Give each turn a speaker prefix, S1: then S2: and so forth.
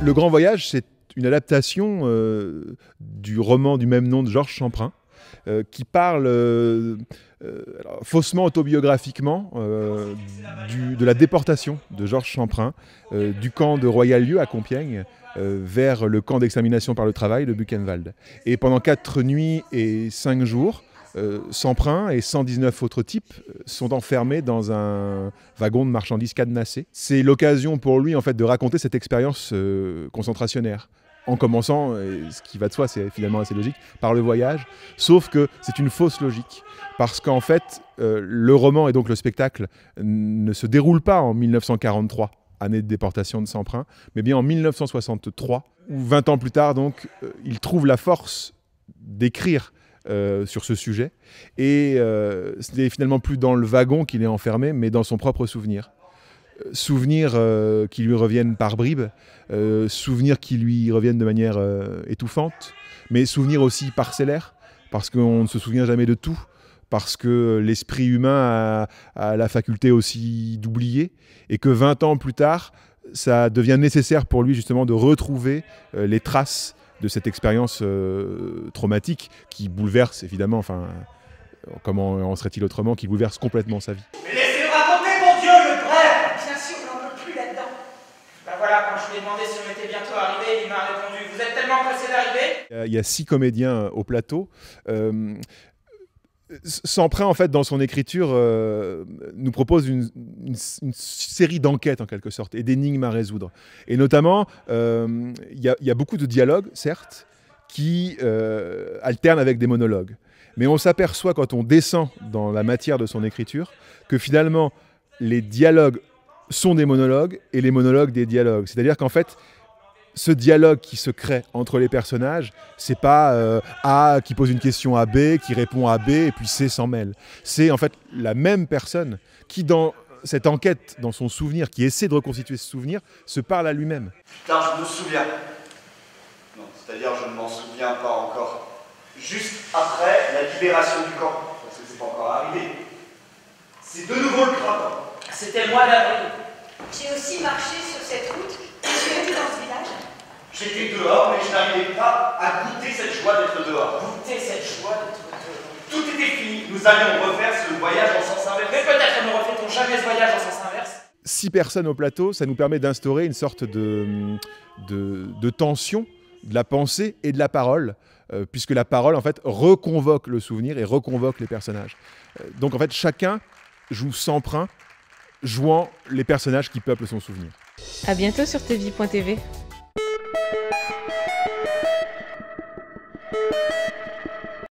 S1: Le Grand Voyage, c'est une adaptation du roman du même nom de Georges Champrin, qui parle faussement autobiographiquement de la déportation de Georges Champrin du camp de Royal-Lieu à Compiègne vers le camp d'extermination par le travail de Buchenwald. Et pendant 4 nuits et 5 jours, Champrin et 119 autres types sont enfermés dans un wagon de marchandises cadenassé. C'est l'occasion pour lui en fait, de raconter cette expérience concentrationnaire. En commençant, ce qui va de soi, c'est finalement assez logique, par le voyage, sauf que c'est une fausse logique. Parce qu'en fait, le roman et donc le spectacle ne se déroulent pas en 1943, année de déportation de Champrin, mais bien en 1963, où 20 ans plus tard, donc, il trouve la force d'écrire sur ce sujet. Et ce n'est finalement plus dans le wagon qu'il est enfermé, mais dans son propre souvenir. Souvenirs qui lui reviennent par bribes, souvenirs qui lui reviennent de manière étouffante, mais souvenirs aussi parcellaires, parce qu'on ne se souvient jamais de tout, parce que l'esprit humain a la faculté aussi d'oublier, et que 20 ans plus tard, ça devient nécessaire pour lui justement de retrouver les traces de cette expérience traumatique qui bouleverse évidemment, enfin, comment en serait-il autrement, qui bouleverse complètement sa vie.
S2: Mais laissez-le raconter, mon Dieu, le bref. Bien sûr, on n'en peut plus là-dedans. Ben voilà, quand je lui ai demandé si on était bientôt arrivé, il m'a répondu « Vous êtes tellement pressé d'arriver ?»
S1: Il y a 6 comédiens au plateau. Champrin, en fait, dans son écriture, nous propose une série d'enquêtes, en quelque sorte, et d'énigmes à résoudre. Et notamment, il y a beaucoup de dialogues, certes, qui alternent avec des monologues. Mais on s'aperçoit, quand on descend dans la matière de son écriture, que finalement, les dialogues sont des monologues, et les monologues des dialogues. C'est-à-dire qu'en fait, ce dialogue qui se crée entre les personnages, c'est pas A qui pose une question à B, qui répond à B, et puis C s'en mêle. C'est en fait la même personne qui, dans cette enquête, dans son souvenir, qui essaie de reconstituer ce souvenir, se parle à lui-même.
S3: Putain, je me souviens. Non, c'est-à-dire je ne m'en souviens pas encore. Juste après la libération du camp, parce que c'est pas encore arrivé. C'est de nouveau le printemps.
S2: C'était le mois d'avril.
S4: J'ai aussi marché sur cette route et j'ai été dans ce village.
S3: J'étais dehors, mais je n'arrivais pas à goûter cette joie d'être dehors.
S2: Goûter cette joie d'être dehors.
S3: Tout était fini. Nous allions refaire ce voyage en sens inverse.
S2: Mais peut-être ne refait-on jamais ce voyage en sens inverse.
S1: 6 personnes au plateau, ça nous permet d'instaurer une sorte de tension de la pensée et de la parole, puisque la parole, en fait, reconvoque le souvenir et reconvoque les personnages. Donc, en fait, chacun joue Champrin, jouant les personnages qui peuplent son souvenir.
S5: À bientôt sur tvie.tv.